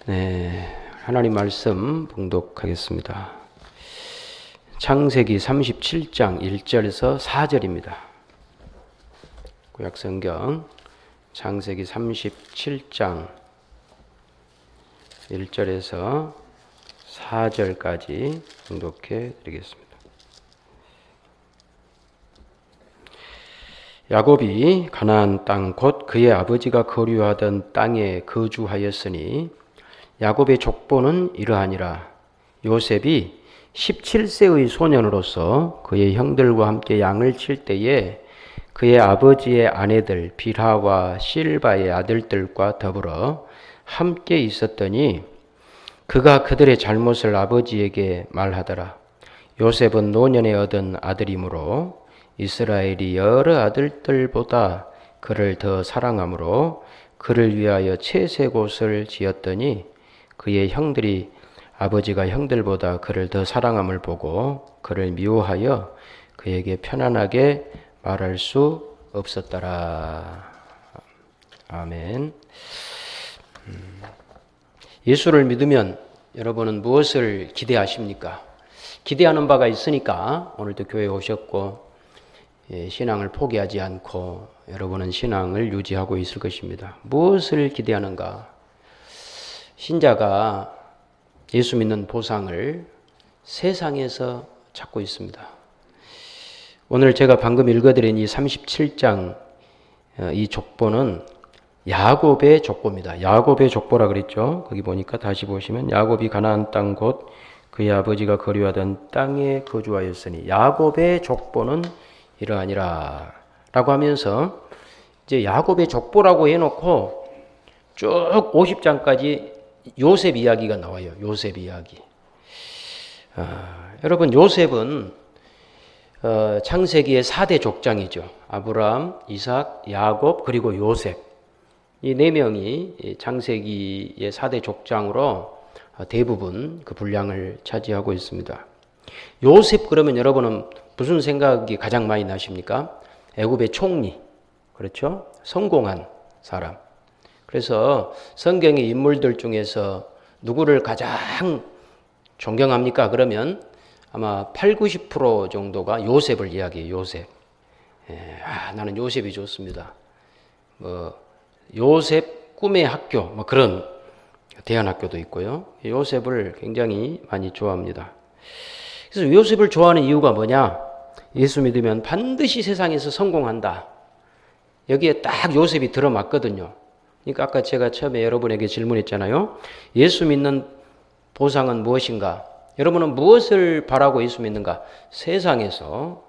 네, 하나님 말씀 봉독하겠습니다. 창세기 37장 1절에서 4절입니다. 구약성경 창세기 37장 1절에서 4절까지 봉독해 드리겠습니다. 야곱이 가나안 땅 곧 그의 아버지가 거류하던 땅에 거주하였으니 야곱의 족보는 이러하니라. 요셉이 17세의 소년으로서 그의 형들과 함께 양을 칠 때에 그의 아버지의 아내들 빌하와 실바의 아들들과 더불어 함께 있었더니 그가 그들의 잘못을 아버지에게 말하더라. 요셉은 노년에 얻은 아들이므로 이스라엘이 여러 아들들보다 그를 더 사랑하므로 그를 위하여 채색 옷을 지었더니 그의 형들이 아버지가 형들보다 그를 더 사랑함을 보고 그를 미워하여 그에게 편안하게 말할 수 없었더라. 아멘. 예수를 믿으면 여러분은 무엇을 기대하십니까? 기대하는 바가 있으니까 오늘도 교회에 오셨고 신앙을 포기하지 않고 여러분은 신앙을 유지하고 있을 것입니다. 무엇을 기대하는가? 신자가 예수 믿는 보상을 세상에서 찾고 있습니다. 오늘 제가 방금 읽어드린 이 37장 이 족보는 야곱의 족보입니다. 야곱의 족보라 그랬죠. 거기 보니까 다시 보시면 야곱이 가나안 땅 곧 그의 아버지가 거류하던 땅에 거주하였으니 야곱의 족보는 이러하니라 라고 하면서 이제 야곱의 족보라고 해놓고 쭉 50장까지 요셉 이야기가 나와요. 요셉 이야기. 여러분 요셉은 창세기의 4대 족장이죠. 아브라함, 이삭, 야곱 그리고 요셉. 이 네 명이 창세기의 4대 족장으로 대부분 그 분량을 차지하고 있습니다. 요셉 그러면 여러분은 무슨 생각이 가장 많이 나십니까? 애굽의 총리. 그렇죠? 성공한 사람. 그래서 성경의 인물들 중에서 누구를 가장 존경합니까? 그러면 아마 80-90% 정도가 요셉을 이야기해요. 요셉. 나는 요셉이 좋습니다. 요셉 꿈의 학교 그런 대안학교도 있고요. 요셉을 굉장히 많이 좋아합니다. 그래서 요셉을 좋아하는 이유가 뭐냐? 예수 믿으면 반드시 세상에서 성공한다. 여기에 딱 요셉이 들어맞거든요. 그러니까 아까 제가 처음에 여러분에게 질문했잖아요. 예수 믿는 보상은 무엇인가? 여러분은 무엇을 바라고 예수 믿는가? 세상에서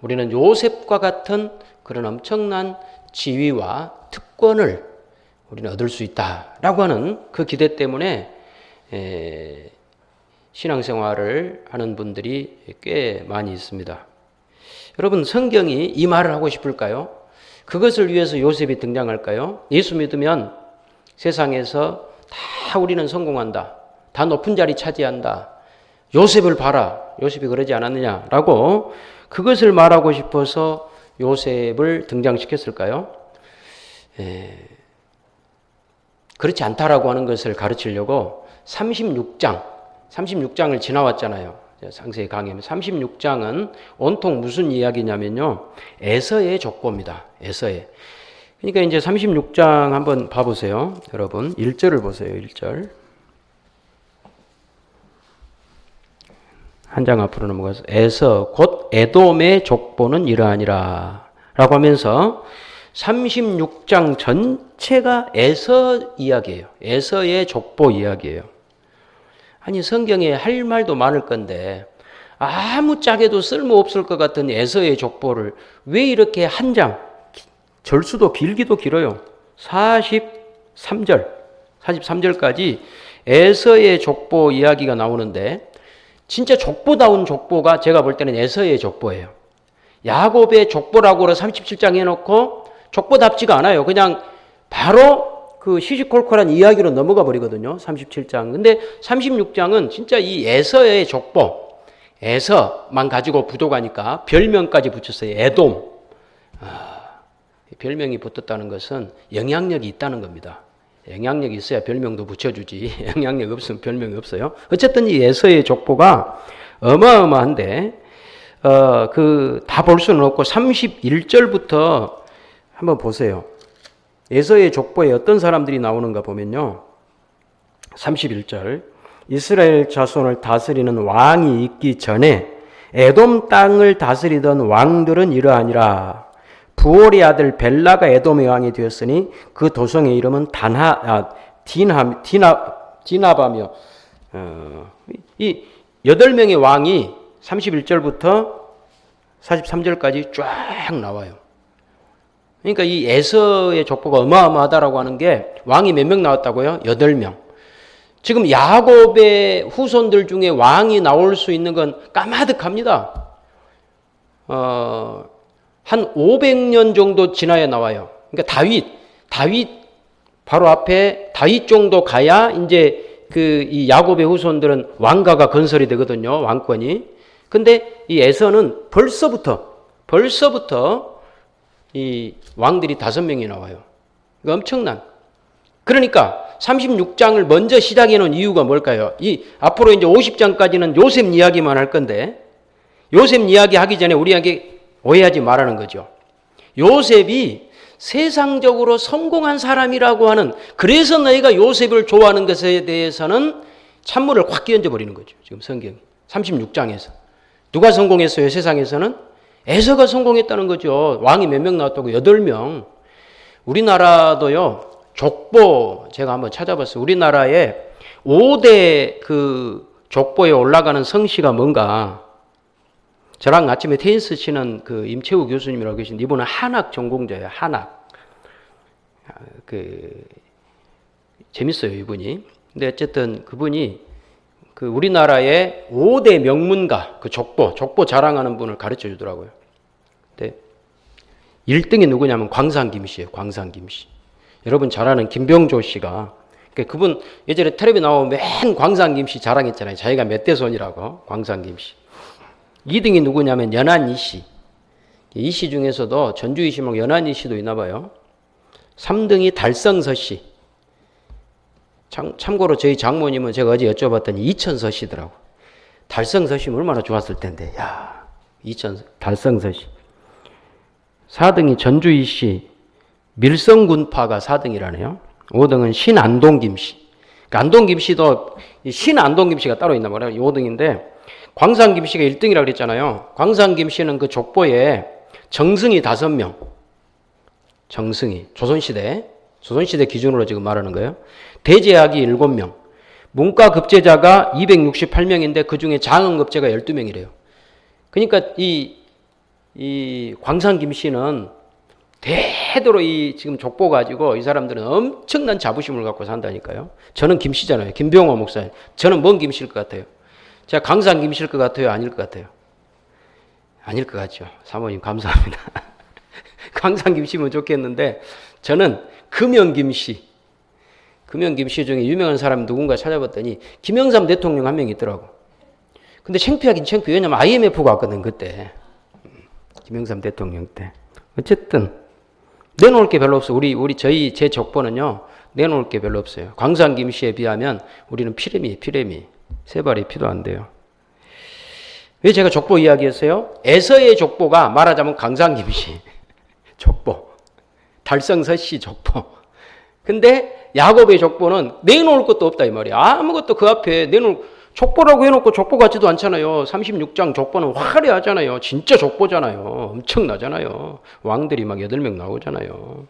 우리는 요셉과 같은 그런 엄청난 지위와 특권을 우리는 얻을 수 있다라고 하는 그 기대 때문에 신앙생활을 하는 분들이 꽤 많이 있습니다. 여러분 성경이 이 말을 하고 싶을까요? 그것을 위해서 요셉이 등장할까요? 예수 믿으면 세상에서 다 우리는 성공한다. 다 높은 자리 차지한다. 요셉을 봐라. 요셉이 그러지 않았느냐라고 그것을 말하고 싶어서 요셉을 등장시켰을까요? 그렇지 않다라고 하는 것을 가르치려고 36장을 지나왔잖아요. 상세히 강의하면 36장은 온통 무슨 이야기냐면요. 에서의 족보입니다. 에서의. 그러니까 이제 36장 한번 봐보세요. 여러분 1절을 보세요. 1절. 한 장 앞으로 넘어가서 에서 곧 에돔의 족보는 이러하니라 라고 하면서 36장 전체가 에서 이야기예요. 에서의 족보 이야기예요. 아니 성경에 할 말도 많을 건데 아무 짝에도 쓸모없을 것 같은 에서의 족보를 왜 이렇게 한 장, 절수도 길기도 길어요. 43절까지 에서의 족보 이야기가 나오는데 진짜 족보다운 족보가 제가 볼 때는 에서의 족보예요. 야곱의 족보라고 37장 해놓고 족보답지가 않아요. 그냥 바로 그 시시콜콜한 이야기로 넘어가 버리거든요. 37장. 근데 36장은 진짜 이 에서의 족보, 에서만 가지고 부족하니까 별명까지 붙였어요. 에돔. 별명이 붙었다는 것은 영향력이 있다는 겁니다. 영향력이 있어야 별명도 붙여주지. 영향력 없으면 별명이 없어요. 어쨌든 이 에서의 족보가 어마어마한데, 다 볼 수는 없고 31절부터 한번 보세요. 에서의 족보에 어떤 사람들이 나오는가 보면요. 31절. 이스라엘 자손을 다스리는 왕이 있기 전에 에돔 땅을 다스리던 왕들은 이러하니라. 부올의 아들 벨라가 에돔의 왕이 되었으니 그 도성의 이름은 디나바며, 이 8명의 왕이 31절부터 43절까지 쫙 나와요. 그러니까 이 에서의 족보가 어마어마하다라고 하는 게 왕이 몇 명 나왔다고요? 8명. 지금 야곱의 후손들 중에 왕이 나올 수 있는 건 까마득합니다. 한 500년 정도 지나야 나와요. 그러니까 다윗 바로 앞에 다윗 정도 가야 이제 이 야곱의 후손들은 왕가가 건설이 되거든요. 왕권이. 근데 이 에서는 벌써부터 이 왕들이 5명이 나와요. 그러니까 엄청난. 그러니까 36장을 먼저 시작해 놓은 이유가 뭘까요? 앞으로 이제 50장까지는 요셉 이야기만 할 건데, 요셉 이야기 하기 전에 우리에게 오해하지 말라는 거죠. 요셉이 세상적으로 성공한 사람이라고 하는, 그래서 너희가 요셉을 좋아하는 것에 대해서는 찬물을 확 끼얹어 버리는 거죠. 지금 성경이 36장에서 누가 성공했어요? 세상에서는 에서가 성공했다는 거죠. 왕이 몇 명 나왔다고? 8명. 우리나라도요, 족보 제가 한번 찾아봤어요. 우리나라에 5대 족보에 올라가는 성씨가 뭔가. 저랑 아침에 테니스 치는 임채우 교수님이라고 계신데, 이분은 한학 전공자예요. 한학. 재밌어요, 이분이. 근데 어쨌든 그분이 우리나라의 5대 명문가, 족보 자랑하는 분을 가르쳐 주더라고요. 근데 1등이 누구냐면 광산 김씨예요. 광산 김씨. 여러분 잘 아는 김병조 씨가, 그분 예전에 텔레비 나오면 맨 광산 김씨 자랑했잖아요. 자기가 몇 대 손이라고. 광산 김씨. 2등이 누구냐면 연한 이씨. 이씨 중에서도 전주 이씨 말고 연한 이씨도 있나 봐요. 3등이 달성서 씨. 참고로 저희 장모님은 제가 어제 여쭤봤더니 이천서 씨더라고. 달성서 씨면 얼마나 좋았을 텐데. 야, 달성서 씨. 4등이 전주이 씨. 밀성군파가 4등이라네요. 5등은 신안동 김씨. 안동 김씨도 신안동 김씨가 따로 있나 봐요. 5등인데 광산 김씨가 1등이라고 그랬잖아요. 광산 김씨는 그 족보에 정승이 5명. 정승이. 조선시대 기준으로 지금 말하는 거예요. 대제학이 7명. 문과급제자가 268명인데 그 중에 장흥급제가 12명이래요. 그러니까 이 광산 김씨는 대대로 지금 족보 가지고 이 사람들은 엄청난 자부심을 갖고 산다니까요. 저는 김씨잖아요. 김병호 목사님. 저는 뭔 김씨일 것 같아요? 제가 광산 김씨일 것 같아요? 아닐 것 같아요? 아닐 것 같죠. 사모님 감사합니다. 광산 김씨면 좋겠는데 저는 금연 김씨. 금연 김씨 중에 유명한 사람 누군가 찾아봤더니 김영삼 대통령 한 명 있더라고. 근데 창피하긴 창피해. 왜냐면 IMF가 왔거든 그때. 김영삼 대통령 때. 어쨌든 내놓을 게 별로 없어. 제 족보는요, 내놓을 게 별로 없어요. 광산 김씨에 비하면 우리는 피레미. 세 발이 피도 안 돼요. 왜 제가 족보 이야기했어요? 에서의 족보가 말하자면 광산 김씨 족보, 달성서 씨 족보. 근데 야곱의 족보는 내놓을 것도 없다 이 말이야. 아무것도 그 앞에 족보라고 해놓고 족보 같지도 않잖아요. 36장 족보는 화려하잖아요. 진짜 족보잖아요. 엄청나잖아요. 왕들이 막 8명 나오잖아요.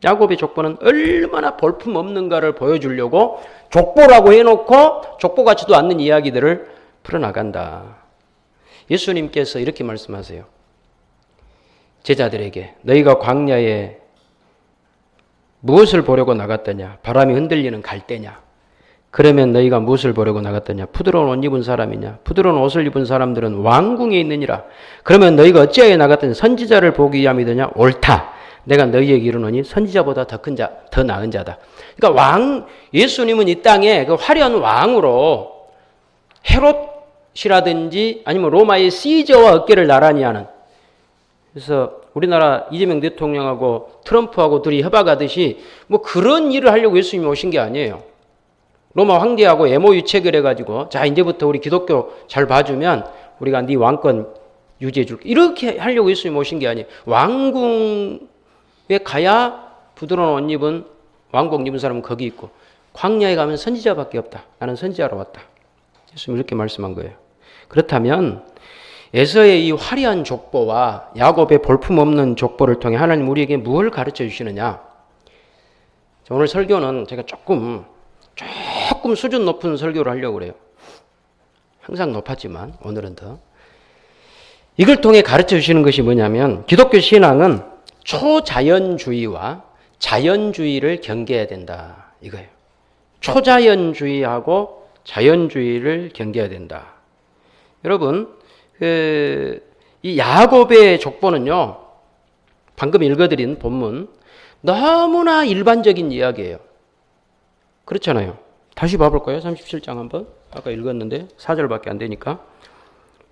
야곱의 족보는 얼마나 볼품없는가를 보여주려고 족보라고 해놓고 족보 같지도 않는 이야기들을 풀어나간다. 예수님께서 이렇게 말씀하세요. 제자들에게 너희가 광야에 무엇을 보려고 나갔더냐? 바람이 흔들리는 갈대냐? 그러면 너희가 무엇을 보려고 나갔더냐? 부드러운 옷 입은 사람이냐? 부드러운 옷을 입은 사람들은 왕궁에 있느니라. 그러면 너희가 어찌하여 나갔더니 선지자를 보기 위함이더냐? 옳다. 내가 너희에게 이르노니 선지자보다 더 큰 자, 더 나은 자다. 그러니까 예수님은 이 땅에 그 화려한 왕으로 헤롯이라든지 아니면 로마의 시저와 어깨를 나란히 하는 그래서 우리나라 이재명 대통령하고 트럼프하고 둘이 협약하듯이 뭐 그런 일을 하려고 예수님이 오신 게 아니에요. 로마 황제하고 MOU 체결해가지고 자 이제부터 우리 기독교 잘 봐주면 우리가 네 왕권 유지해 줄게. 이렇게 하려고 예수님이 오신 게 아니에요. 왕궁에 가야 부드러운 옷 입은 왕복 입은 사람은 거기 있고 광야에 가면 선지자밖에 없다. 나는 선지자로 왔다. 예수님이 이렇게 말씀한 거예요. 그렇다면 에서의 이 화려한 족보와 야곱의 볼품없는 족보를 통해 하나님 우리에게 무엇을 가르쳐 주시느냐? 오늘 설교는 제가 조금 수준 높은 설교를 하려고 그래요. 항상 높았지만 오늘은 더. 이걸 통해 가르쳐 주시는 것이 뭐냐면 기독교 신앙은 초자연주의와 자연주의를 경계해야 된다. 이거예요. 초자연주의하고 자연주의를 경계해야 된다. 여러분, 이 야곱의 족보는요, 방금 읽어드린 본문, 너무나 일반적인 이야기예요. 그렇잖아요. 다시 봐볼까요? 37장 한번. 아까 읽었는데 4절밖에 안 되니까.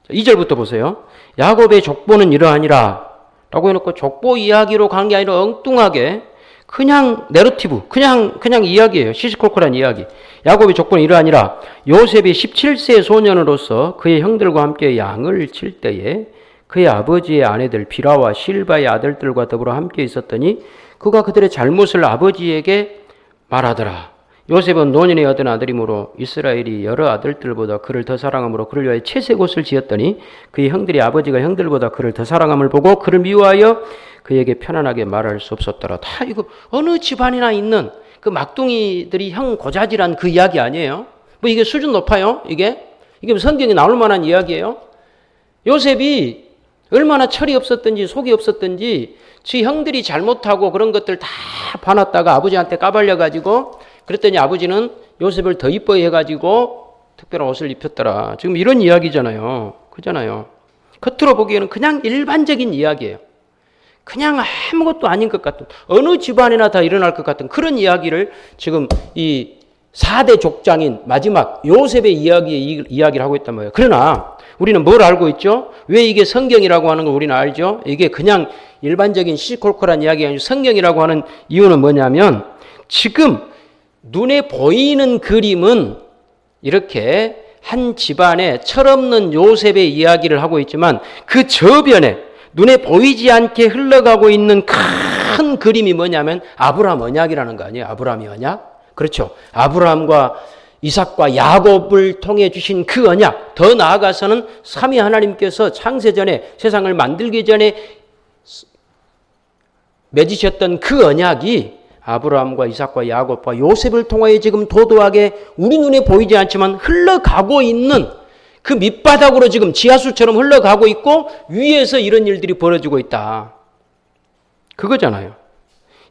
2절부터 보세요. 야곱의 족보는 이러하니라 라고 해놓고 족보 이야기로 간 게 아니라 엉뚱하게 그냥 내러티브, 그냥 이야기예요. 시시콜콜한 이야기. 야곱의 족보는 이러하니라. 요셉이 17세 소년으로서 그의 형들과 함께 양을 칠 때에 그의 아버지의 아내들 비라와 실바의 아들들과 더불어 함께 있었더니 그가 그들의 잘못을 아버지에게 말하더라. 요셉은 노년에 얻은 아들이므로 이스라엘이 여러 아들들보다 그를 더 사랑함으로 그를 위하여 채색 옷을 지었더니 그의 형들이 아버지가 형들보다 그를 더 사랑함을 보고 그를 미워하여 그에게 편안하게 말할 수 없었더라. 다 이거 어느 집안이나 있는 그 막둥이들이 형 고자질한 그 이야기 아니에요? 뭐 이게 수준 높아요? 이게 성경에 나올 만한 이야기예요? 요셉이 얼마나 철이 없었든지 속이 없었든지 지 형들이 잘못하고 그런 것들 다 봐놨다가 아버지한테 까발려가지고 그랬더니 아버지는 요셉을 더 이뻐해 해가지고 특별한 옷을 입혔더라. 지금 이런 이야기잖아요. 그잖아요. 겉으로 보기에는 그냥 일반적인 이야기예요. 그냥 아무것도 아닌 것 같은, 어느 집안에나 다 일어날 것 같은 그런 이야기를 지금 이 4대 족장인 마지막 요셉의 이야기를 하고 있단 말이에요. 그러나 우리는 뭘 알고 있죠? 왜 이게 성경이라고 하는 걸 우리는 알죠? 이게 그냥 일반적인 시시콜콜한 이야기가 아니고 성경이라고 하는 이유는 뭐냐면 지금 눈에 보이는 그림은 이렇게 한 집안에 철없는 요셉의 이야기를 하고 있지만 그 저변에 눈에 보이지 않게 흘러가고 있는 큰 그림이 뭐냐면 아브라함 언약이라는 거 아니에요? 아브라함의 언약? 그렇죠. 아브라함과 이삭과 야곱을 통해 주신 그 언약, 더 나아가서는 삼위 하나님께서 창세전에 세상을 만들기 전에 맺으셨던 그 언약이 아브라함과 이삭과 야곱과 요셉을 통하여 지금 도도하게 우리 눈에 보이지 않지만 흘러가고 있는 그 밑바닥으로 지금 지하수처럼 흘러가고 있고 위에서 이런 일들이 벌어지고 있다. 그거잖아요.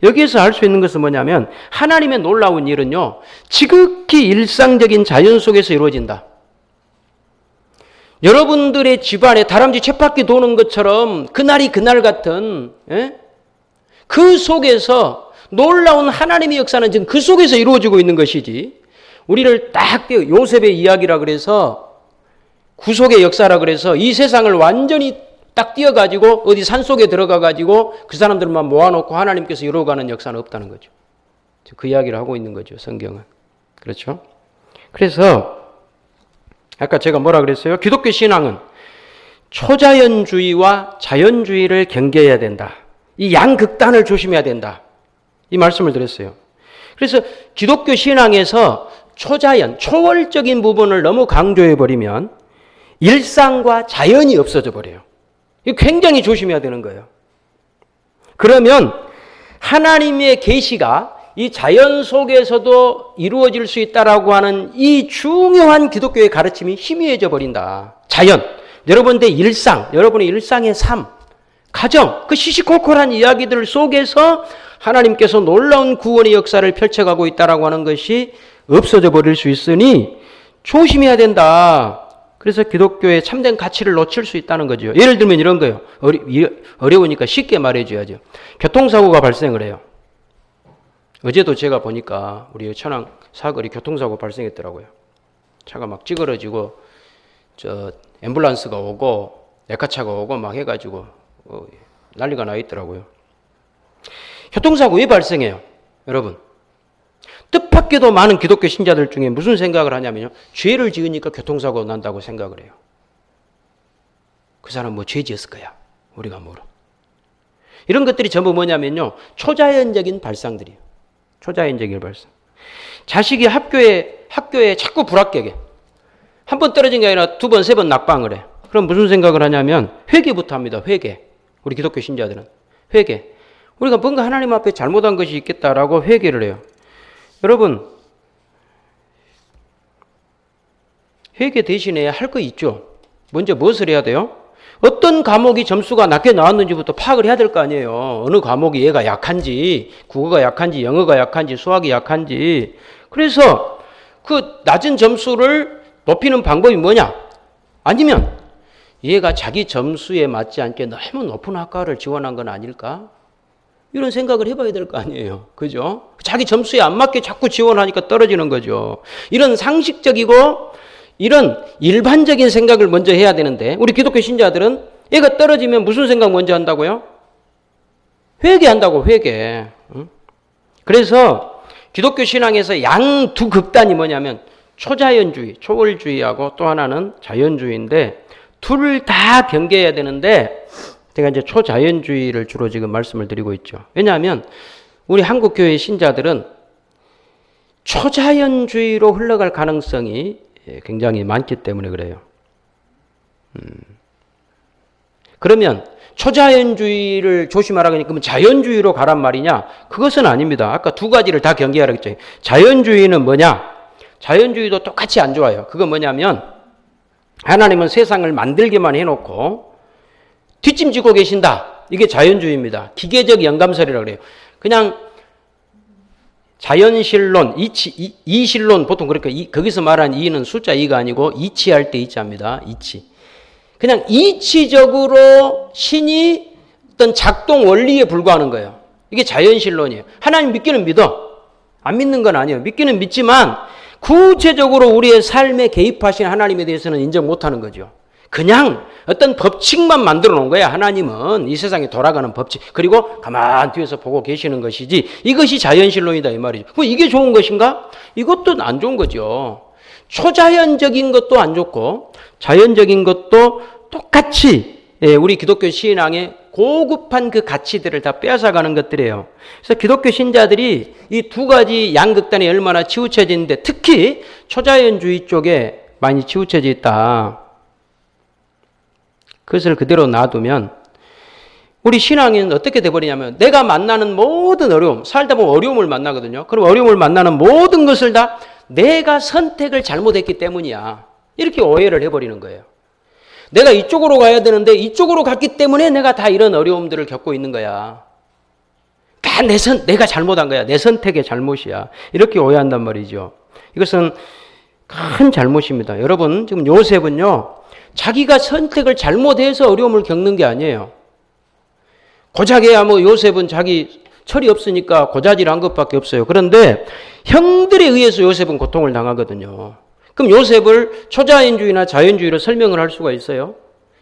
여기에서 알 수 있는 것은 뭐냐면 하나님의 놀라운 일은요. 지극히 일상적인 자연 속에서 이루어진다. 여러분들의 집안에 다람쥐 쳇바퀴 도는 것처럼 그날이 그날 같은 그 속에서 놀라운 하나님의 역사는 지금 그 속에서 이루어지고 있는 것이지 우리를 딱 요셉의 이야기라 그래서 구속의 역사라 그래서 이 세상을 완전히 딱 띄어가지고 어디 산속에 들어가가지고 그 사람들만 모아놓고 하나님께서 이루어가는 역사는 없다는 거죠. 그 이야기를 하고 있는 거죠. 성경은. 그렇죠? 그래서 아까 제가 뭐라 그랬어요? 기독교 신앙은 초자연주의와 자연주의를 경계해야 된다. 이 양극단을 조심해야 된다. 이 말씀을 드렸어요. 그래서 기독교 신앙에서 초자연, 초월적인 부분을 너무 강조해버리면 일상과 자연이 없어져 버려요. 이거 굉장히 조심해야 되는 거예요. 그러면 하나님의 계시가 이 자연 속에서도 이루어질 수 있다라고 하는 이 중요한 기독교의 가르침이 희미해져 버린다. 자연, 여러분의 일상, 여러분의 일상의 삶, 가정, 그 시시콜콜한 이야기들 속에서 하나님께서 놀라운 구원의 역사를 펼쳐가고 있다라고 하는 것이 없어져 버릴 수 있으니 조심해야 된다. 그래서 기독교의 참된 가치를 놓칠 수 있다는 거죠. 예를 들면 이런 거예요. 어려우니까 쉽게 말해줘야죠. 교통사고가 발생을 해요. 어제도 제가 보니까 우리 천안 사거리 교통사고 발생했더라고요. 차가 막 찌그러지고 앰뷸런스가 오고 레카차가 오고 막 해가지고 난리가 나 있더라고요. 교통사고 왜 발생해요? 여러분, 뜻밖에도 많은 기독교 신자들 중에 무슨 생각을 하냐면요, 죄를 지으니까 교통사고 난다고 생각을 해요. 그 사람 뭐 죄 지었을 거야, 우리가 모르. 이런 것들이 전부 뭐냐면요, 초자연적인 발상들이에요. 초자연적인 발상. 자식이 학교에 자꾸 불합격해. 한 번 떨어진 게 아니라 두 번, 세 번 낙방을 해. 그럼 무슨 생각을 하냐면 회개부터 합니다. 회개. 우리 기독교 신자들은 회개. 우리가 뭔가 하나님 앞에 잘못한 것이 있겠다라고 회개를 해요. 여러분, 회개 대신에 할 거 있죠. 먼저 무엇을 해야 돼요? 어떤 과목이 점수가 낮게 나왔는지부터 파악을 해야 될 거 아니에요. 어느 과목이 얘가 약한지, 국어가 약한지, 영어가 약한지, 수학이 약한지. 그래서 그 낮은 점수를 높이는 방법이 뭐냐? 아니면 얘가 자기 점수에 맞지 않게 너무 높은 학과를 지원한 건 아닐까? 이런 생각을 해봐야 될 거 아니에요. 그죠? 자기 점수에 안 맞게 자꾸 지원하니까 떨어지는 거죠. 이런 상식적이고 이런 일반적인 생각을 먼저 해야 되는데 우리 기독교 신자들은 얘가 떨어지면 무슨 생각 먼저 한다고요? 회개한다고, 회개. 그래서 기독교 신앙에서 양 두 극단이 뭐냐면 초자연주의, 초월주의하고 또 하나는 자연주의인데 둘을 다 경계해야 되는데 제가 이제 초자연주의를 주로 지금 말씀을 드리고 있죠. 왜냐하면 우리 한국교회 신자들은 초자연주의로 흘러갈 가능성이 굉장히 많기 때문에 그래요. 그러면 초자연주의를 조심하라 그러니까 그러면 자연주의로 가란 말이냐? 그것은 아닙니다. 아까 두 가지를 다 경계하라 했죠. 자연주의는 뭐냐? 자연주의도 똑같이 안 좋아요. 그건 뭐냐면 하나님은 세상을 만들기만 해놓고 뒷짐지고 계신다. 이게 자연주의입니다. 기계적 영감설이라고 그래요. 그냥 자연실론, 이실론, 보통 그러니까 거기서 말하는 이는 숫자 2가 아니고 이치할 때 이치합니다. 이치. 그냥 이치적으로 신이 어떤 작동 원리에 불과하는 거예요. 이게 자연실론이에요. 하나님 믿기는 믿어. 안 믿는 건 아니에요. 믿기는 믿지만 구체적으로 우리의 삶에 개입하신 하나님에 대해서는 인정 못하는 거죠. 그냥 어떤 법칙만 만들어 놓은 거야. 하나님은 이 세상에 돌아가는 법칙. 그리고 가만 뒤에서 보고 계시는 것이지. 이것이 자연신론이다 이 말이죠. 그럼 이게 좋은 것인가? 이것도 안 좋은 거죠. 초자연적인 것도 안 좋고 자연적인 것도 똑같이 우리 기독교 신앙의 고급한 그 가치들을 다 빼앗아가는 것들이에요. 그래서 기독교 신자들이 이 두 가지 양극단이 얼마나 치우쳐져 있는데 특히 초자연주의 쪽에 많이 치우쳐져 있다. 그것을 그대로 놔두면 우리 신앙은 어떻게 돼버리냐면 내가 만나는 모든 어려움, 살다 보면 어려움을 만나거든요. 그럼 어려움을 만나는 모든 것을 다 내가 선택을 잘못했기 때문이야. 이렇게 오해를 해버리는 거예요. 내가 이쪽으로 가야 되는데 이쪽으로 갔기 때문에 내가 다 이런 어려움들을 겪고 있는 거야. 다 내가 잘못한 거야. 내 선택의 잘못이야. 이렇게 오해한단 말이죠. 이것은 큰 잘못입니다. 여러분, 지금 요셉은요, 자기가 선택을 잘못해서 어려움을 겪는 게 아니에요. 고작해야 뭐 요셉은 자기 철이 없으니까 고자질한 것밖에 없어요. 그런데 형들에 의해서 요셉은 고통을 당하거든요. 그럼 요셉을 초자연주의나 자연주의로 설명을 할 수가 있어요?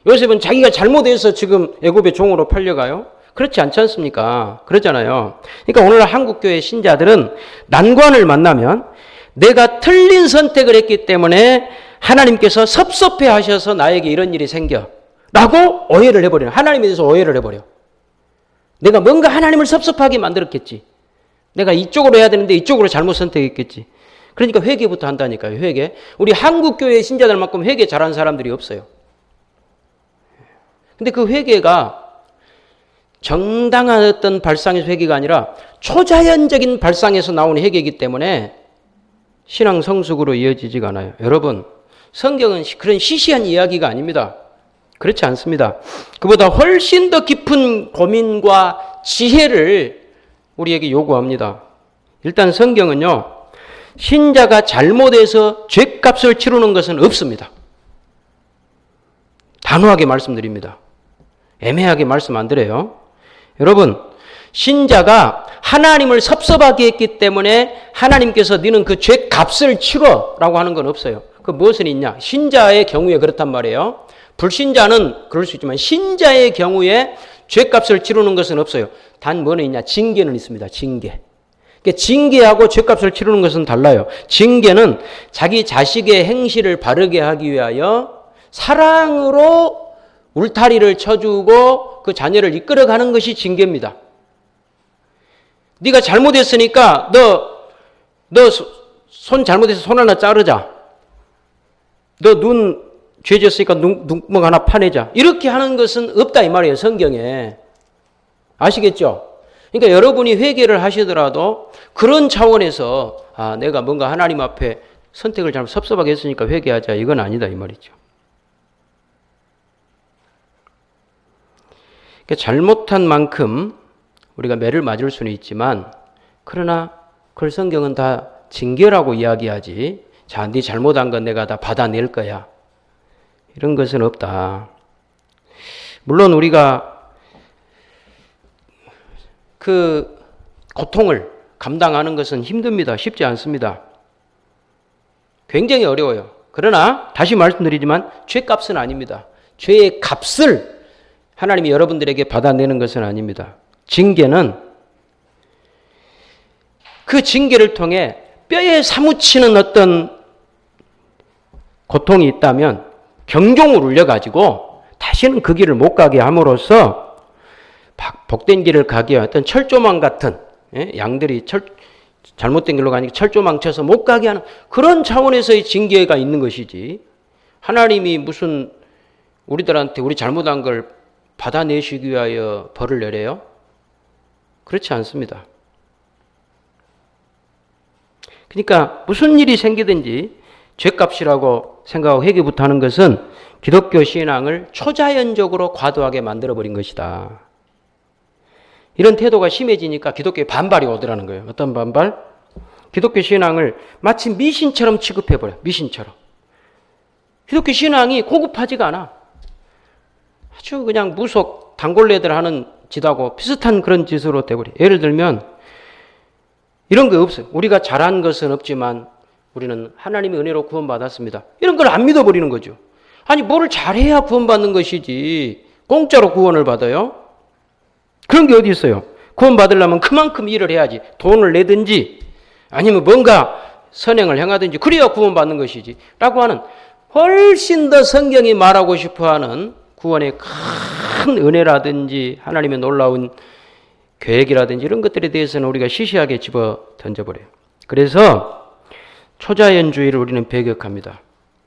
요셉은 자기가 잘못해서 지금 애굽의 종으로 팔려가요? 그렇지 않지 않습니까? 그렇잖아요. 그러니까 오늘 한국교회 신자들은 난관을 만나면 내가 틀린 선택을 했기 때문에 하나님께서 섭섭해 하셔서 나에게 이런 일이 생겨 라고 오해를 해버려요. 하나님에 대해서 오해를 해버려. 내가 뭔가 하나님을 섭섭하게 만들었겠지. 내가 이쪽으로 해야 되는데 이쪽으로 잘못 선택했겠지. 그러니까 회개부터 한다니까요. 회개. 우리 한국교회 신자들만큼 회개 잘하는 사람들이 없어요. 근데 그 회개가 정당한 어떤 발상의 회개가 아니라 초자연적인 발상에서 나오는 회개이기 때문에 신앙 성숙으로 이어지지가 않아요. 여러분, 성경은 그런 시시한 이야기가 아닙니다. 그렇지 않습니다. 그보다 훨씬 더 깊은 고민과 지혜를 우리에게 요구합니다. 일단 성경은요, 신자가 잘못해서 죗값을 치르는 것은 없습니다. 단호하게 말씀드립니다. 애매하게 말씀 안 드려요. 여러분, 신자가 하나님을 섭섭하게 했기 때문에 하나님께서 너는 그 죗값을 치러라고 하는 건 없어요. 그 무엇은 있냐? 신자의 경우에 그렇단 말이에요. 불신자는 그럴 수 있지만 신자의 경우에 죄값을 치르는 것은 없어요. 단 뭐는 있냐? 징계는 있습니다. 징계. 그러니까 징계하고 죄값을 치르는 것은 달라요. 징계는 자기 자식의 행실을 바르게 하기 위하여 사랑으로 울타리를 쳐주고 그 자녀를 이끌어가는 것이 징계입니다. 네가 잘못했으니까 너 손 잘못해서 손 하나 자르자. 너 눈 죄졌으니까 눈구멍 하나 파내자. 이렇게 하는 것은 없다 이 말이에요. 성경에. 아시겠죠? 그러니까 여러분이 회개를 하시더라도 그런 차원에서 내가 뭔가 하나님 앞에 선택을 잘못 섭섭하게 했으니까 회개하자. 이건 아니다 이 말이죠. 그러니까 잘못한 만큼 우리가 매를 맞을 수는 있지만 그러나 그걸 성경은 다 징계라고 이야기하지. 자, 네 잘못한 건 내가 다 받아낼 거야. 이런 것은 없다. 물론 우리가 그 고통을 감당하는 것은 힘듭니다. 쉽지 않습니다. 굉장히 어려워요. 그러나 다시 말씀드리지만 죄값은 아닙니다. 죄의 값을 하나님이 여러분들에게 받아내는 것은 아닙니다. 징계는 그 징계를 통해 뼈에 사무치는 어떤 고통이 있다면 경종을 울려가지고 다시는 그 길을 못 가게 함으로써 복된 길을 가게 위한 어떤 철조망 같은 양들이 잘못된 길로 가니까 철조망 쳐서 못 가게 하는 그런 차원에서의 징계가 있는 것이지 하나님이 무슨 우리들한테 우리 잘못한 걸 받아내시기 위하여 벌을 내려요? 그렇지 않습니다. 그러니까 무슨 일이 생기든지 죄값이라고 생각하고 회개부터 하는 것은 기독교 신앙을 초자연적으로 과도하게 만들어버린 것이다. 이런 태도가 심해지니까 기독교에 반발이 오더라는 거예요. 어떤 반발? 기독교 신앙을 마치 미신처럼 취급해버려요. 미신처럼. 기독교 신앙이 고급하지가 않아. 아주 그냥 무속 단골레들 하는 짓하고 비슷한 그런 짓으로 돼버려요. 예를 들면 이런 거 없어요. 우리가 잘한 것은 없지만 우리는 하나님의 은혜로 구원받았습니다. 이런 걸 안 믿어버리는 거죠. 아니 뭐를 잘해야 구원받는 것이지 공짜로 구원을 받아요? 그런 게 어디 있어요? 구원받으려면 그만큼 일을 해야지. 돈을 내든지 아니면 뭔가 선행을 행하든지 그래야 구원받는 것이지 라고 하는 훨씬 더 성경이 말하고 싶어하는 구원의 큰 은혜라든지 하나님의 놀라운 계획이라든지 이런 것들에 대해서는 우리가 시시하게 집어 던져버려요. 그래서 초자연주의를 우리는 배격합니다.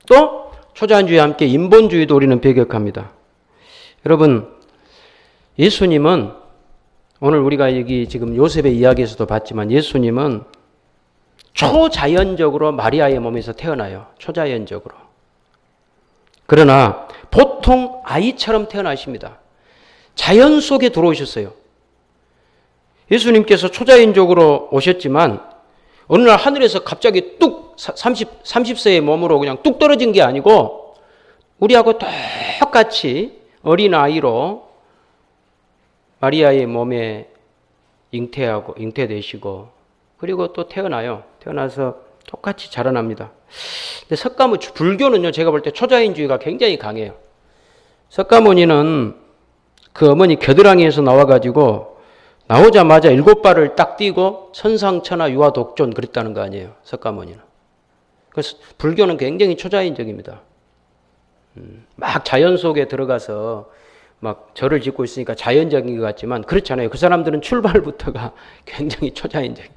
또 초자연주의와 함께 인본주의도 우리는 배격합니다. 여러분 예수님은 오늘 우리가 여기 지금 요셉의 이야기에서도 봤지만 예수님은 초자연적으로 마리아의 몸에서 태어나요. 초자연적으로. 그러나 보통 아이처럼 태어나십니다. 자연 속에 들어오셨어요. 예수님께서 초자연적으로 오셨지만 어느 날 하늘에서 갑자기 뚝 30세의 몸으로 그냥 뚝 떨어진 게 아니고 우리하고 똑같이 어린아이로 마리아의 몸에 잉태되시고 그리고 또 태어나요. 태어나서 똑같이 자라납니다. 근데 석가모니 불교는요. 제가 볼 때 초자연주의가 굉장히 강해요. 석가모니는 그 어머니 겨드랑이에서 나와가지고 나오자마자 7발을 딱 띄고 천상천하 유아독존 그랬다는 거 아니에요. 석가모니는. 그래서 불교는 굉장히 초자연적입니다. 막 자연 속에 들어가서 막 절을 짓고 있으니까 자연적인 것 같지만 그렇잖아요. 그 사람들은 출발부터가 굉장히 초자연적이에요.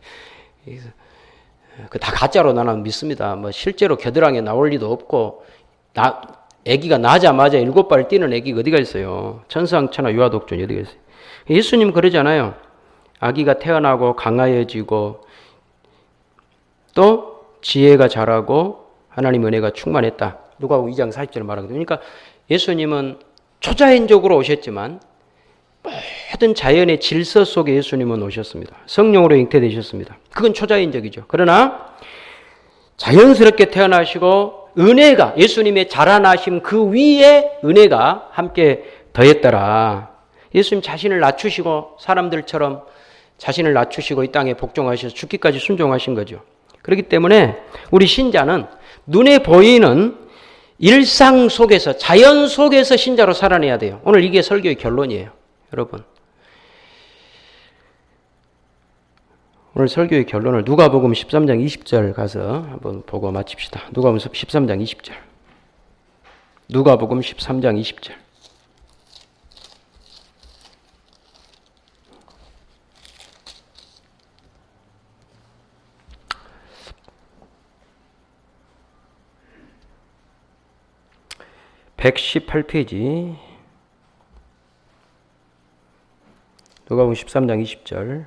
다 가짜로 나는 믿습니다. 뭐 실제로 겨드랑이에 나올 리도 없고 아기가 나자마자 7발 뛰는 아기가 어디가 있어요. 천상천하 유아독존이 어디가 있어요. 예수님 그러잖아요. 아기가 태어나고 강하여지고 또 지혜가 자라고 하나님 은혜가 충만했다. 누가복음 2장 40절에 말하거든요. 그러니까 예수님은 초자연적으로 오셨지만 모든 자연의 질서 속에 예수님은 오셨습니다. 성령으로 잉태되셨습니다. 그건 초자연적이죠. 그러나 자연스럽게 태어나시고 은혜가 예수님의 자라나심 그 위에 은혜가 함께 더했더라. 예수님 자신을 낮추시고 사람들처럼 자신을 낮추시고 이 땅에 복종하셔서 죽기까지 순종하신 거죠. 그렇기 때문에 우리 신자는 눈에 보이는 일상 속에서 자연 속에서 신자로 살아내야 돼요. 오늘 이게 설교의 결론이에요. 여러분, 오늘 설교의 결론을 누가복음 13장 20절 가서 한번 보고 마칩시다. 누가복음 13장 20절. 누가복음 13장 20절. (118페이지) 누가복음 13장 20절,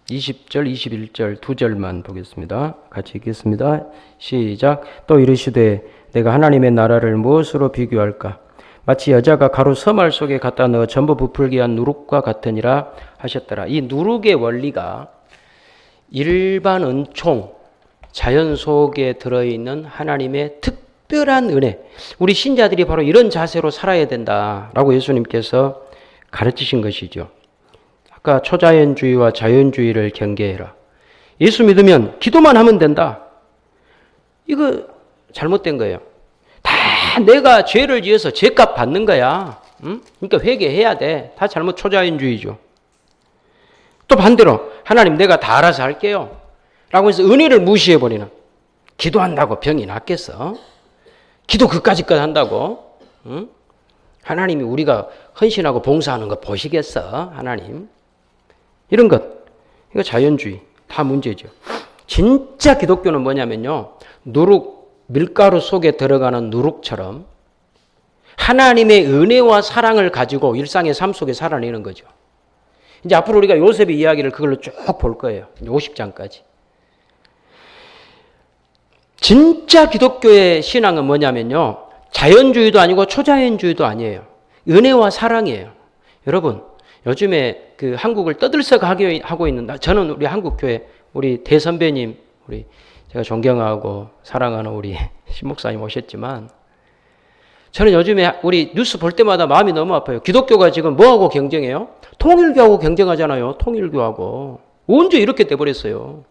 20절, 21절 두 절만 보겠습니다. 같이 읽겠습니다. 시작. 또 이르시되 내가 하나님의 나라를 무엇으로 비교할까? 마치 여자가 가루 서말 속에 갖다 넣어 전부 부풀게 한 누룩과 같으니라 하셨더라. 이 누룩의 원리가 일반 은총, 자연 속에 들어있는 하나님의 특별한 은혜, 우리 신자들이 바로 이런 자세로 살아야 된다라고 예수님께서 가르치신 것이죠. 아까 초자연주의와 자연주의를 경계해라. 예수 믿으면 기도만 하면 된다. 이거 잘못된 거예요. 다 내가 죄를 지어서 죄값 받는 거야. 응? 그러니까 회개해야 돼. 다 잘못 초자연주의죠. 또 반대로 하나님 내가 다 알아서 할게요 라고 해서 은혜를 무시해버리는, 기도한다고 병이 낫겠어? 기도 그까짓 한다고? 응? 하나님이 우리가 헌신하고 봉사하는 거 보시겠어? 하나님. 이런 것, 이거 자연주의, 다 문제죠. 진짜 기독교는 뭐냐면요, 누룩, 밀가루 속에 들어가는 누룩처럼 하나님의 은혜와 사랑을 가지고 일상의 삶 속에 살아내는 거죠. 이제 앞으로 우리가 요셉의 이야기를 그걸로 쭉 볼 거예요. 50장까지. 진짜 기독교의 신앙은 뭐냐면요, 자연주의도 아니고 초자연주의도 아니에요. 은혜와 사랑이에요. 여러분, 요즘에 그 한국을 떠들썩하게 하고 있는, 저는 우리 한국교회 우리 대선배님, 우리 제가 존경하고 사랑하는 우리 신목사님 오셨지만, 저는 요즘에 우리 뉴스 볼 때마다 마음이 너무 아파요. 기독교가 지금 뭐하고 경쟁해요? 통일교하고 경쟁하잖아요. 통일교하고. 언제 이렇게 돼버렸어요?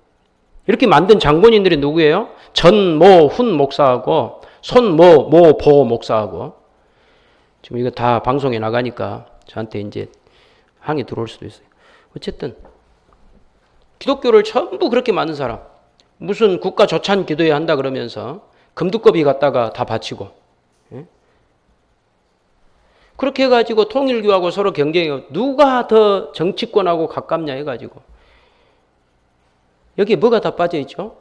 이렇게 만든 장본인들이 누구예요? 전모훈 목사하고 손모모 목사하고. 지금 이거 다 방송에 나가니까 저한테 이제 항의 들어올 수도 있어요. 어쨌든 기독교를 전부 그렇게 만든 사람, 무슨 국가 조찬 기도회 한다 그러면서 금두꺼비 갖다가 다 바치고, 예? 그렇게 해가지고 통일교하고 서로 경쟁해요. 누가 더 정치권하고 가깝냐 해가지고. 여기에 뭐가 다 빠져있죠?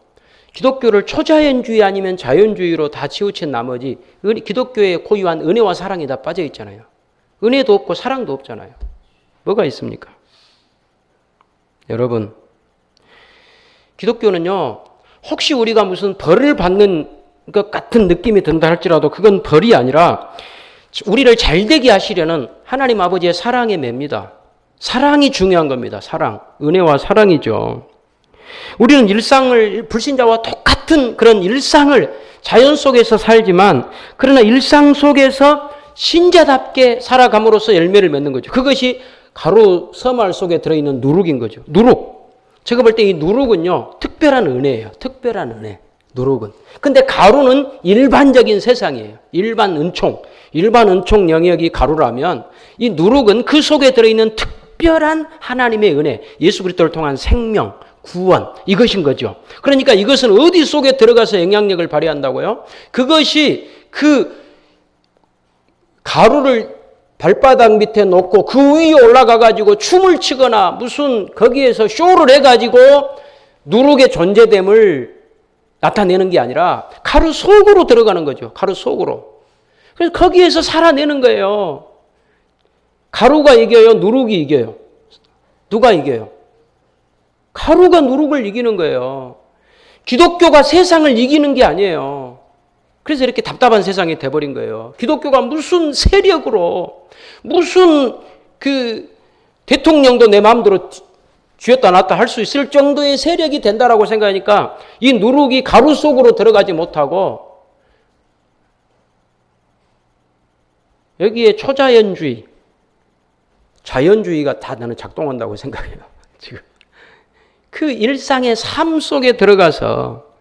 기독교를 초자연주의 아니면 자연주의로 다 치우친 나머지 기독교에 고유한 은혜와 사랑이 다 빠져있잖아요. 은혜도 없고 사랑도 없잖아요. 뭐가 있습니까? 여러분, 기독교는요, 혹시 우리가 무슨 벌을 받는 것 같은 느낌이 든다 할지라도 그건 벌이 아니라 우리를 잘되게 하시려는 하나님 아버지의 사랑의 매입니다. 사랑이 중요한 겁니다. 사랑. 은혜와 사랑이죠. 우리는 일상을, 불신자와 똑같은 그런 일상을 자연 속에서 살지만, 그러나 일상 속에서 신자답게 살아감으로써 열매를 맺는 거죠. 그것이 가루 서말 속에 들어있는 누룩인 거죠. 누룩. 제가 볼 때 이 누룩은요, 특별한 은혜예요. 특별한 은혜. 누룩은. 근데 가루는 일반적인 세상이에요. 일반 은총. 일반 은총 영역이 가루라면 이 누룩은 그 속에 들어있는 특별한 하나님의 은혜. 예수 그리스도를 통한 생명, 구원. 이것인 거죠. 그러니까 이것은 어디 속에 들어가서 영향력을 발휘한다고요? 그것이 그 가루를 발바닥 밑에 놓고 그 위에 올라가 가지고 춤을 추거나 무슨 거기에서 쇼를 해 가지고 누룩의 존재됨을 나타내는 게 아니라 가루 속으로 들어가는 거죠. 가루 속으로. 그래서 거기에서 살아내는 거예요. 가루가 이겨요? 누룩이 이겨요? 누가 이겨요? 가루가 누룩을 이기는 거예요. 기독교가 세상을 이기는 게 아니에요. 그래서 이렇게 답답한 세상이 돼버린 거예요. 기독교가 무슨 세력으로, 무슨 그 대통령도 내 마음대로 쥐었다 놨다 할 수 있을 정도의 세력이 된다라고 생각하니까 이 누룩이 가루 속으로 들어가지 못하고 여기에 초자연주의, 자연주의가 다 나는 작동한다고 생각해요. 지금 그 일상의 삶 속에 들어가서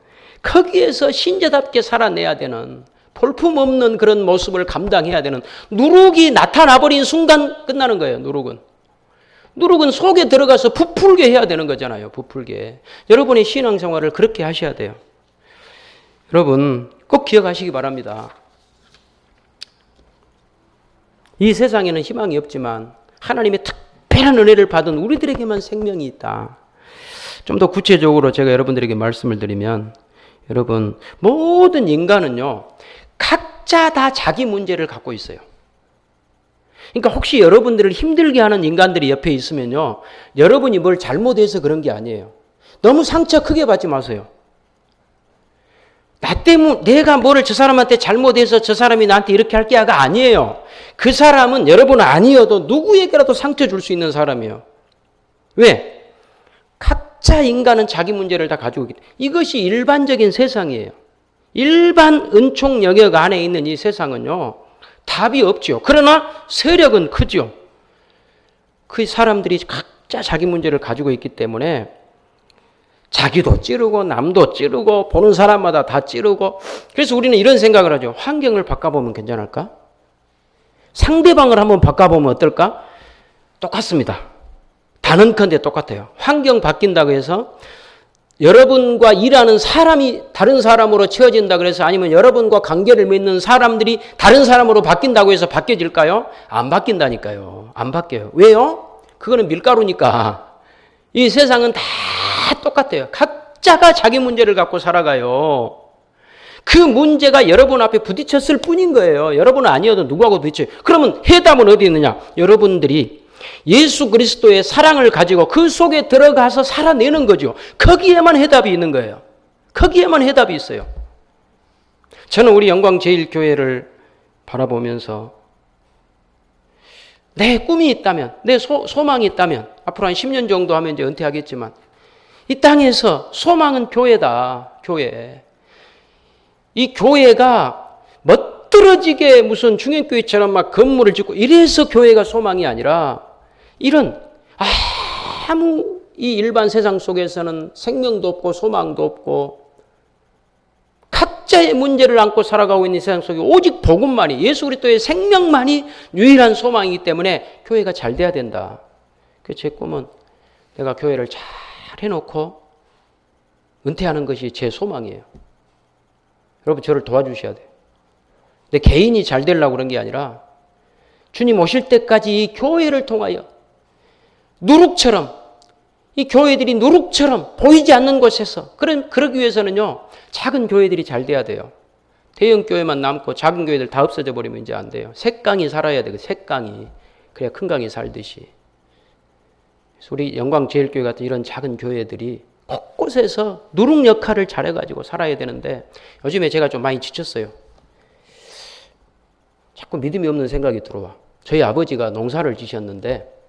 거기에서 신자답게 살아내야 되는, 볼품없는 그런 모습을 감당해야 되는, 누룩이 나타나버린 순간 끝나는 거예요. 누룩은. 누룩은 속에 들어가서 부풀게 해야 되는 거잖아요. 부풀게. 여러분의 신앙생활을 그렇게 하셔야 돼요. 여러분 꼭 기억하시기 바랍니다. 이 세상에는 희망이 없지만 하나님의 특별한 은혜를 받은 우리들에게만 생명이 있다. 좀 더 구체적으로 제가 여러분들에게 말씀을 드리면, 여러분 모든 인간은요 각자 다 자기 문제를 갖고 있어요. 그러니까 혹시 여러분들을 힘들게 하는 인간들이 옆에 있으면요, 여러분이 뭘 잘못해서 그런 게 아니에요. 너무 상처 크게 받지 마세요. 나 때문에 내가 뭐를 저 사람한테 잘못해서 저 사람이 나한테 이렇게 할 게가 아니에요. 그 사람은 여러분 아니어도 누구에게라도 상처 줄 수 있는 사람이에요. 왜? 각자 인간은 자기 문제를 다 가지고 있기 때문에. 이것이 일반적인 세상이에요. 일반 은총 영역 안에 있는 이 세상은요 답이 없죠. 그러나 세력은 크죠. 그 사람들이 각자 자기 문제를 가지고 있기 때문에 자기도 찌르고 남도 찌르고 보는 사람마다 다 찌르고, 그래서 우리는 이런 생각을 하죠. 환경을 바꿔보면 괜찮을까? 상대방을 한번 바꿔보면 어떨까? 똑같습니다. 단언컨대 똑같아요. 환경 바뀐다고 해서 여러분과 일하는 사람이 다른 사람으로 채워진다 그래서, 아니면 여러분과 관계를 맺는 사람들이 다른 사람으로 바뀐다고 해서 바뀌어질까요? 안 바뀐다니까요. 안 바뀌어요. 왜요? 그거는 밀가루니까. 이 세상은 다 똑같아요. 각자가 자기 문제를 갖고 살아가요. 그 문제가 여러분 앞에 부딪혔을 뿐인 거예요. 여러분은 아니어도 누구하고 부딪혀요. 그러면 해답은 어디 있느냐? 여러분들이 예수 그리스도의 사랑을 가지고 그 속에 들어가서 살아내는 거죠. 거기에만 해답이 있는 거예요. 거기에만 해답이 있어요. 저는 우리 영광제일교회를 바라보면서 내 꿈이 있다면, 내 소망이 있다면, 앞으로 한 10년 정도 하면 이제 은퇴하겠지만, 이 땅에서 소망은 교회다. 교회. 이 교회가 멋들어지게 무슨 중형교회처럼 막 건물을 짓고 이래서 교회가 소망이 아니라, 이런 아무 이 일반 세상 속에서는 생명도 없고 소망도 없고 각자의 문제를 안고 살아가고 있는 세상 속에 오직 복음만이, 예수 그리스도의 생명만이 유일한 소망이기 때문에 교회가 잘 돼야 된다. 그 제 꿈은 내가 교회를 잘 해놓고 은퇴하는 것이 제 소망이에요. 여러분 저를 도와주셔야 돼요. 내 개인이 잘 되려고 그런 게 아니라 주님 오실 때까지 이 교회를 통하여 누룩처럼, 이 교회들이 누룩처럼 보이지 않는 곳에서, 그러기 위해서는요 작은 교회들이 잘 돼야 돼요. 대형 교회만 남고 작은 교회들 다 없어져 버리면 이제 안 돼요. 새강이 살아야 돼요. 새강이. 그래야 큰 강이 살듯이. 우리 영광제일교회 같은 이런 작은 교회들이 곳곳에서 누룩 역할을 잘해가지고 살아야 되는데, 요즘에 제가 좀 많이 지쳤어요. 자꾸 믿음이 없는 생각이 들어와. 저희 아버지가 농사를 지셨는데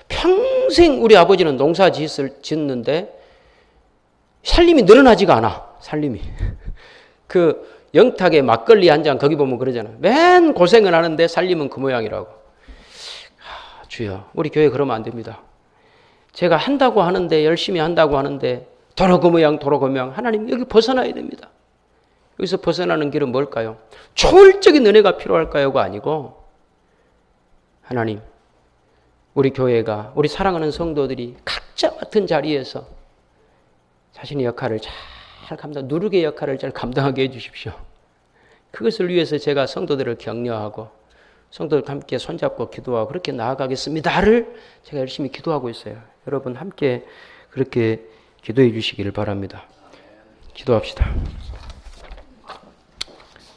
평생 우리 아버지는 농사 짓는데 살림이 늘어나지가 않아. 살림이. 그 영탁의 막걸리 한 잔 거기 보면 그러잖아요. 맨 고생을 하는데 살림은 그 모양이라고. 주여, 우리 교회 그러면 안 됩니다. 제가 한다고 하는데, 열심히 한다고 하는데 도로 그 모양 도로 그 모양. 하나님 여기 벗어나야 됩니다. 여기서 벗어나는 길은 뭘까요? 초월적인 은혜가 필요할까요가 아니고, 하나님 우리 교회가, 우리 사랑하는 성도들이 각자 맡은 자리에서 자신의 역할을 잘 누룩의 역할을 잘 감당하게 해주십시오. 그것을 위해서 제가 성도들을 격려하고 성도들과 함께 손잡고 기도하고 그렇게 나아가겠습니다를 제가 열심히 기도하고 있어요. 여러분 함께 그렇게 기도해 주시기를 바랍니다. 기도합시다.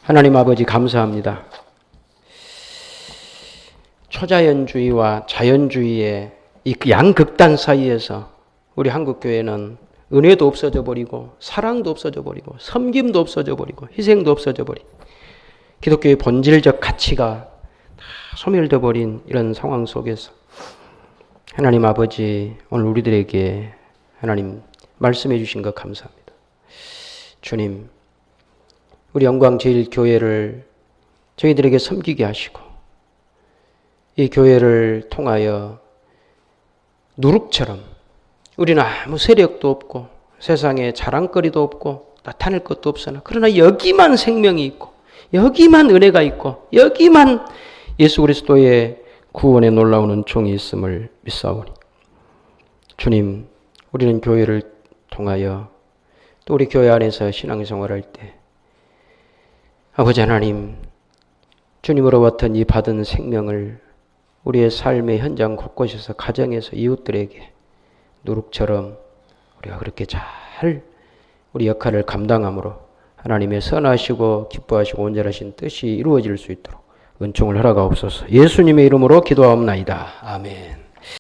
하나님 아버지 감사합니다. 초자연주의와 자연주의의 이 양극단 사이에서 우리 한국교회는 은혜도 없어져 버리고 사랑도 없어져 버리고 섬김도 없어져 버리고 희생도 없어져 버리고 기독교의 본질적 가치가 다 소멸돼 버린 이런 상황 속에서 하나님 아버지, 오늘 우리들에게 하나님 말씀해 주신 것 감사합니다. 주님, 우리 영광제일교회를 저희들에게 섬기게 하시고 이 교회를 통하여 누룩처럼 우리는 아무 세력도 없고 세상에 자랑거리도 없고 나타낼 것도 없으나 그러나 여기만 생명이 있고 여기만 은혜가 있고 여기만 예수 그리스도의 구원의 놀라운 은총이 있음을 믿사오니 주님, 우리는 교회를 통하여 또 우리 교회 안에서 신앙생활할 때 아버지 하나님, 주님으로부터 이 받은 생명을 우리의 삶의 현장 곳곳에서 가정에서 이웃들에게 누룩처럼 우리가 그렇게 잘 우리 역할을 감당함으로 하나님의 선하시고 기뻐하시고 온전하신 뜻이 이루어질 수 있도록 은총을 허락하옵소서. 예수님의 이름으로 기도하옵나이다. 아멘.